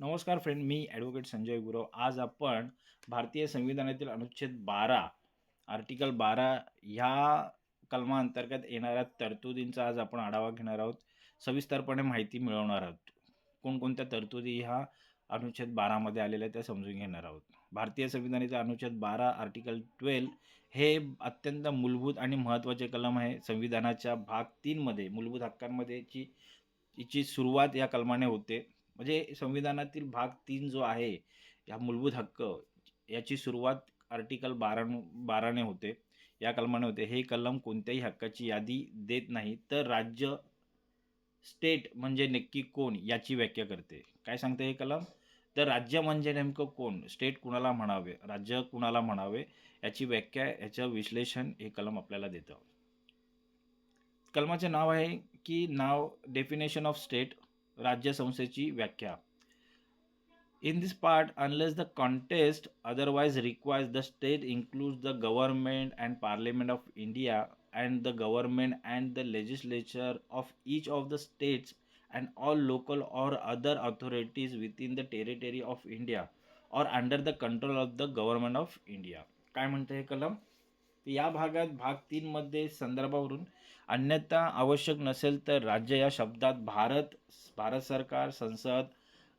नमस्कार फ्रेंड, मी ॲडव्होकेट संजय गुरव. आज आपण भारतीय संविधानातील अनुच्छेद 12, आर्टिकल 12 ह्या कलमाअंतर्गत येणाऱ्या तरतुदींचा आज आपण आढावा घेणार आहोत. सविस्तरपणे माहिती मिळवणार आहोत. कोणकोणत्या तरतुदी ह्या अनुच्छेद 12 मध्ये आलेल्या आहेत त्या समजून घेणार आहोत. भारतीय संविधानाचे अनुच्छेद 12 आर्टिकल 12 हे अत्यंत मूलभूत आणि महत्त्वाचे कलम आहे. संविधानाच्या भाग 3 मध्ये मूलभूत हक्कांमध्ये हिची सुरुवात या कलमाने होते. म्हणजे संविधानातील भाग 3 जो आहे, ह्या मूलभूत हक्क याची सुरुवात आर्टिकल 12 ने होते. या कलमाने होते. हे कलम कोणत्याही हक्काची यादी देत नाही, तर राज्य स्टेट म्हणजे नक्की कोण याची व्याख्या करते. काय सांगते हे कलम? तर राज्य म्हणजे नेमकं कोण, स्टेट कुणाला म्हणावे, राज्य कुणाला म्हणावे याची व्याख्या, याचं विश्लेषण हे कलम आपल्याला देतं. कलमाचे नाव आहे की डेफिनेशन ऑफ स्टेट, राज्यसंस्थेची व्याख्या. In this part, unless the context otherwise requires, the state includes the government and parliament of India and the government and the legislature of each of the states and all local or other authorities within the territory of India or under the control of the government of India. काय म्हणते हे कलम? या भागात भाग 3 मध्ये संदर्भावरून अन्यथा आवश्यक नसेल तर राज्य या शब्दात भारत सरकार, संसद,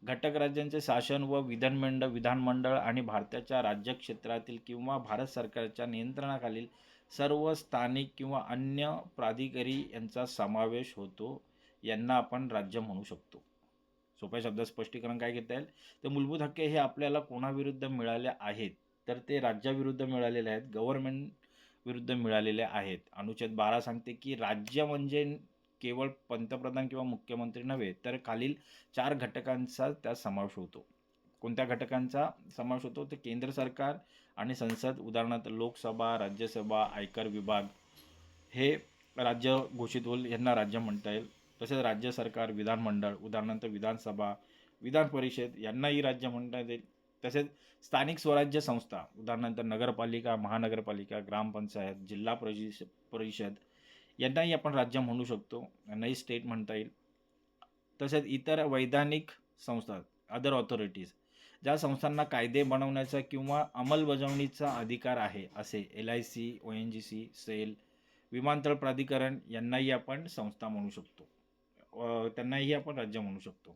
घटक राज्यांचे शासन व विधानमंडळ आणि भारताच्या राज्यक्षेत्रातील किंवा भारत सरकारच्या नियंत्रणाखालील सर्व स्थानिक किंवा अन्य प्राधिकारी यांचा समावेश होतो. यांना आपण राज्य म्हणू शकतो. सोप्या शब्दात स्पष्टीकरण काय घेता येईल? तर मूलभूत हक्क हे आपल्याला कोणाविरुद्ध मिळाले आहेत? तर ते राज्याविरुद्ध मिळालेले आहेत, गव्हर्नमेंट विरुद्ध मिळालेले आहेत. अनुच्छेद 12 सांगते की राज्य म्हणजे केवळ पंतप्रधान किंवा मुख्यमंत्री नव्हे, तर खालील 4 घटकांचा त्यात समावेश होतो. कोणत्या घटकांचा समावेश होतो? तर केंद्र सरकार आणि संसद, उदाहरणार्थ लोकसभा, राज्यसभा, आयकर विभाग हे राज्य घोषित होईल, यांना राज्य म्हणता येईल. तसेच राज्य सरकार, विधानमंडळ, उदाहरणार्थ विधानसभा, विधान परिषद यांनाही राज्य म्हणता येईल. तसेच स्थानिक स्वराज्य संस्था, उदाहरणार्थ नगरपालिका, महानगरपालिका, ग्रामपंचायत, जिल्हा परिषद यांनाही आपण राज्य म्हणू शकतो, यांनाही स्टेट म्हणता येईल. तसेच इतर वैधानिक संस्था, अदर ऑथॉरिटीज, ज्या संस्थांना कायदे बनवण्याचा किंवा अंमलबजावणीचा अधिकार आहे, असे LIC, ONGC, सेल, विमानतळ प्राधिकरण यांनाही आपण संस्था म्हणू शकतो. त्यांनाही आपण राज्य म्हणू शकतो.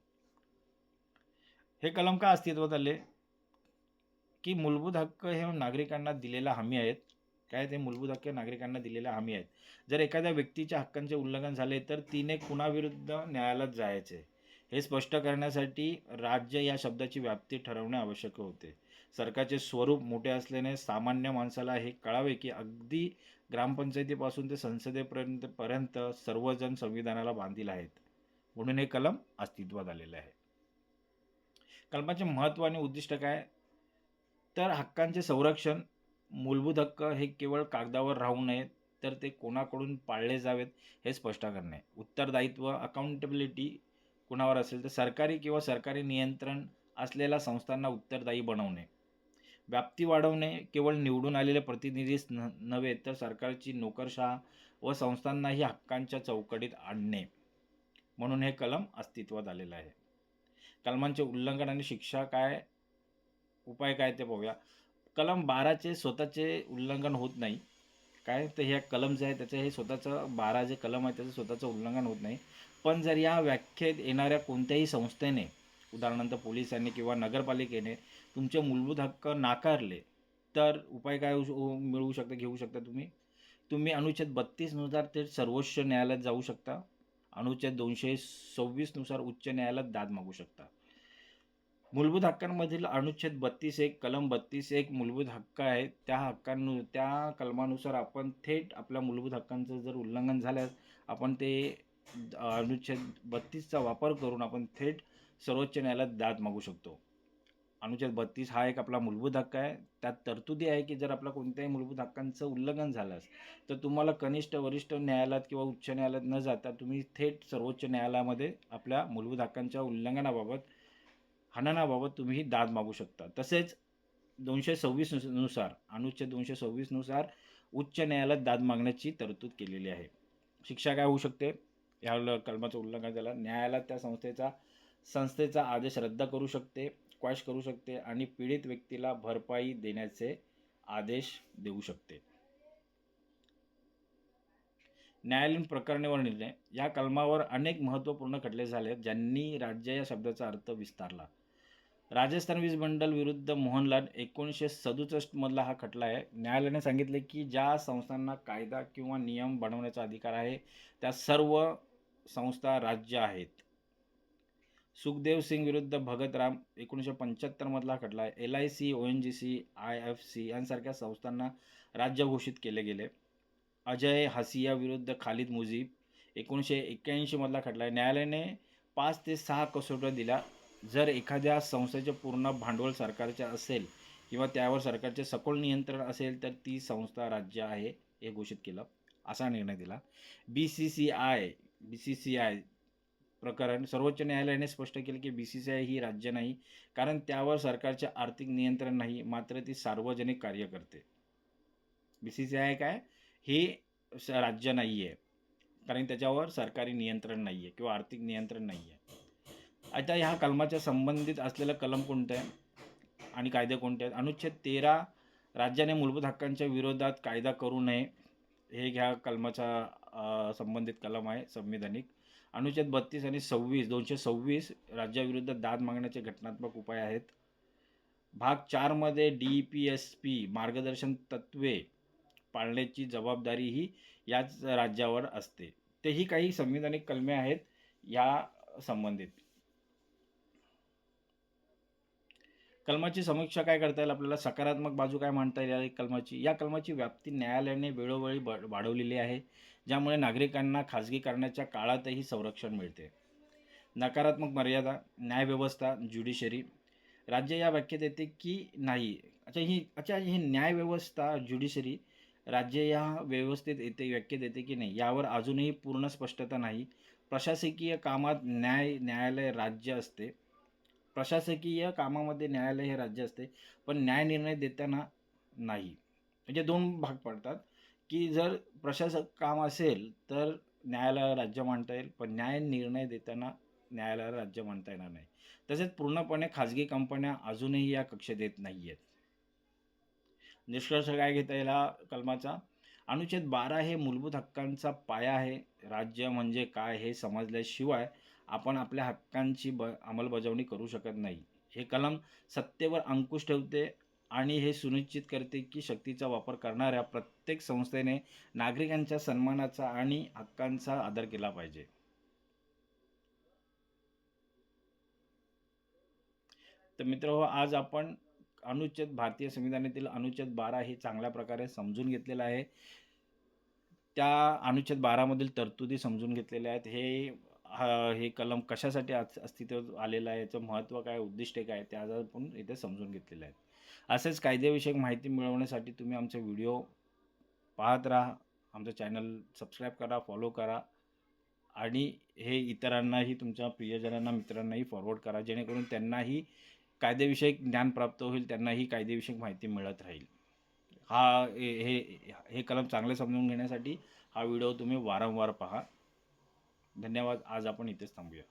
हे कलम का अस्तित्वात आले? की मूलभूत हक्क हे नागरिकांना दिलेला हमी आहेत. काय ते मूलभूत हक्क नागरिकांना दिलेल्या हमी आहेत. जर एखाद्या व्यक्तीच्या हक्कांचे उल्लंघन झाले तर तिने कुणाविरुद्ध न्यायालयात जायचे हे स्पष्ट करण्यासाठी राज्य या शब्दाची व्याप्ती ठरवणे आवश्यक होते. सरकारचे स्वरूप मोठे असल्याने सामान्य माणसाला हे कळावे की अगदी ग्रामपंचायतीपासून ते संसदेपर्यंत सर्वजण संविधानाला बांधील आहेत. म्हणून हे कलम अस्तित्वात आलेले आहे. कलमाचे महत्त्व आणि उद्दिष्ट काय? तर हक्कांचे संरक्षण. मूलभूत हक्क हे केवळ कागदावर राहू नयेत, तर ते कोणाकडून पाळले जावेत हे स्पष्ट करणे. उत्तरदायित्व, अकाउंटेबिलिटी कुणावर असेल तर सरकारी किंवा सरकारी नियंत्रण असलेल्या संस्थांना उत्तरदायी बनवणे. व्याप्ती वाढवणे, केवळ निवडून आलेले प्रतिनिधीच नव्हे तर सरकारची नोकरशहा व संस्थांनाही हक्कांच्या चौकटीत आणणे. म्हणून हे कलम अस्तित्वात आलेलं आहे. कलमांचे उल्लंघन आणि शिक्षा काय, उपाय काय ते पाहूया. कलम 12चे स्वतःचे उल्लंघन होत नाही. काय तर ह्या कलम जे आहे त्याचं हे स्वतःचं 12 जे कलम आहे त्याचं स्वतःचं उल्लंघन होत नाही. पण जर या व्याख्येत येणाऱ्या कोणत्याही संस्थेने, उदाहरणार्थ पोलिसांनी किंवा नगरपालिकेने तुमचे मूलभूत हक्क नाकारले तर उपाय काय मिळवू शकता, घेऊ शकता तुम्ही अनुच्छेद 32 नुसार ते सर्वोच्च न्यायालयात जाऊ शकता. अनुच्छेद 226 नुसार उच्च न्यायालयात दाद मागू शकता. मूलभूत हक्कांमधील अनुच्छेद 32.1, कलम 32.1 मूलभूत हक्क आहे. त्या कलमानुसार आपण थेट आपल्या मूलभूत हक्कांचं जर उल्लंघन झाल्यास आपण ते अनुच्छेद 32चा वापर करून आपण थेट सर्वोच्च न्यायालयात दाद मागू शकतो. अनुच्छेद 32 हा एक आपला मूलभूत हक्क आहे. त्यात तरतुदी आहे की जर आपल्या कोणत्याही मूलभूत हक्कांचं उल्लंघन झाल्यास तर तुम्हाला कनिष्ठ वरिष्ठ न्यायालयात किंवा उच्च न्यायालयात न जाता तुम्ही थेट सर्वोच्च न्यायालयामध्ये आपल्या मूलभूत हक्कांच्या उल्लंघनाबाबत, हननाबाबत तुम्ही दाद मागू शकता. तसेच 226 नुसार, अनुच्छेद 226 नुसार उच्च न्यायालयात दाद मागण्याची तरतूद केलेली आहे. शिक्षा काय होऊ शकते? या कलमाचं उल्लंघन झालं, न्यायालयात त्या संस्थेचा संस्थेचा आदेश रद्द करू शकते, क्वॅश करू शकते आणि पीडित व्यक्तीला भरपाई देण्याचे आदेश देऊ शकते. न्यायालयीन प्रकरणेवर निर्णय. या कलमावर अनेक महत्त्वपूर्ण खटले झाले आहेत, ज्यांनी राज्य या शब्दाचा अर्थ विस्तारला. राजस्थान वीज मंडळ विरुद्ध मोहनलाल 1967 मधला हा खटला आहे. न्यायालयाने सांगितले की ज्या संस्थांना कायदा किंवा नियम बनवण्याचा अधिकार आहे, त्या सर्व संस्था राज्य आहेत. सुखदेव सिंग विरुद्ध भगत राम 1975 मधला खटला आहे. LIC, ONGC, IFC यांसारख्या संस्थांना राज्य घोषित केले गेले. अजय हसिया विरुद्ध खालिद मुजीब 1981 मधला खटला आहे. न्यायालयाने 5 ते 6 कसोट्या दिल्या. जर एखाद्या संस्थेचे पूर्ण भांडवल सरकारचे असेल किंवा त्यावर सरकारचे सखोल नियंत्रण असेल तर ती संस्था राज्य आहे हे घोषित केलं, असा निर्णय दिला. BCCI प्रकरण. सर्वोच्च न्यायालयाने स्पष्ट केले की BCCI ही राज्य नाही, कारण त्यावर सरकारचे आर्थिक नियंत्रण नाही, मात्र ती सार्वजनिक कार्य करते. BCCI काय हे राज्य नाही आहे, कारण त्याच्यावर सरकारी नियंत्रण नाही आहे किंवा आर्थिक नियंत्रण नाही आहे. आता ह्या कलमाच्या संबंधित असलेलं कलम कोणतं आहे आणि कायदे कोणते आहेत? अनुच्छेद 13 राज्याने मूलभूत हक्कांच्या विरोधात कायदा करू नये हे ह्या कलमाचा संबंधित कलम आहे संविधानिक. अनुच्छेद 32 आणि 226 राज्याविरुद्ध दाद मागण्याचे घटनात्मक उपाय आहेत. भाग 4 मध्ये DPSP मार्गदर्शन तत्त्वे पाळण्याची जबाबदारी ही याच राज्यावर असते. तेही काही संविधानिक कलमे आहेत या संबंधित. कलमाची समीक्षा काय करता येईल आपल्याला? सकारात्मक बाजू काय मांडता येईल कलमाची? या कलमाची व्याप्ती न्यायालयाने वेळोवेळी वाढवलेली आहे, ज्यामुळे नागरिकांना खाजगीकरणाच्या काळातही संरक्षण मिळते. नकारात्मक मर्यादा. न्यायव्यवस्था, ज्युडिशरी. राज्य या व्याख्येत येते की नाही. ही न्यायव्यवस्था, ज्युडिशरी राज्य या व्यवस्थेत येते, व्याख्येत येते की नाही यावर अजूनही पूर्ण स्पष्टता नाही. प्रशासकीय कामात न्यायालय राज्य असते. प्रशासकीय कामामध्ये न्यायालय हे राज्य असते, पण न्याय निर्णय देताना नाही. म्हणजे 2 भाग पडतात की जर प्रशासक काम असेल तर न्यायालयाला राज्य मानता येईल, पण न्याय निर्णय देताना न्यायालयाला राज्य मानता येणार नाही. तसेच पूर्णपणे खाजगी कंपन्या अजूनही या कक्षेत येत नाही आहेत. निष्कर्ष काय घेता येईल हा कलमाचा? अनुच्छेद 12 हे मूलभूत हक्कांचा पाया आहे. राज्य म्हणजे काय हे समजल्याशिवाय आपण आपल्या हक्कांची अंमलबजावणी करू शकत नाही. हे कलम सत्तेवर अंकुश ठेवते आणि हे सुनिश्चित करते की शक्तीचा वापर करणाऱ्या प्रत्येक संस्थेने नागरिकांच्या सन्मानाचा आणि हक्कांचा आदर केला पाहिजे. तर मित्रहो, आज आपण भारतीय संविधानातील अनुच्छेद 12 हे चांगल्या प्रकारे समजून घेतलेलं आहे. त्या अनुच्छेद 12 मधील तरतुदी समजून घेतलेल्या आहेत. हे कलम कशासाठी अस्तित्वात आलेलं आहे, याचं महत्त्व काय, उद्दिष्टे काय, ते आज आपण इथे समजून घेतलेलं आहे. असेच कायदेविषयक माहिती मिळवण्यासाठी तुम्ही आमचे व्हिडिओ पाहत राहा. आमचं चॅनल सबस्क्राईब करा, फॉलो करा आणि हे इतरांनाही, तुमच्या प्रियजनांना, मित्रांनाही फॉरवर्ड करा, जेणेकरून त्यांनाही कायदेविषयक ज्ञान प्राप्त होईल, त्यांनाही कायदेविषयक माहिती मिळत राहील. हे कलम चांगले समजून घेण्यासाठी हा व्हिडिओ तुम्ही वारंवार पहा. धन्यवाद. आज आपण इथेच थांबूया.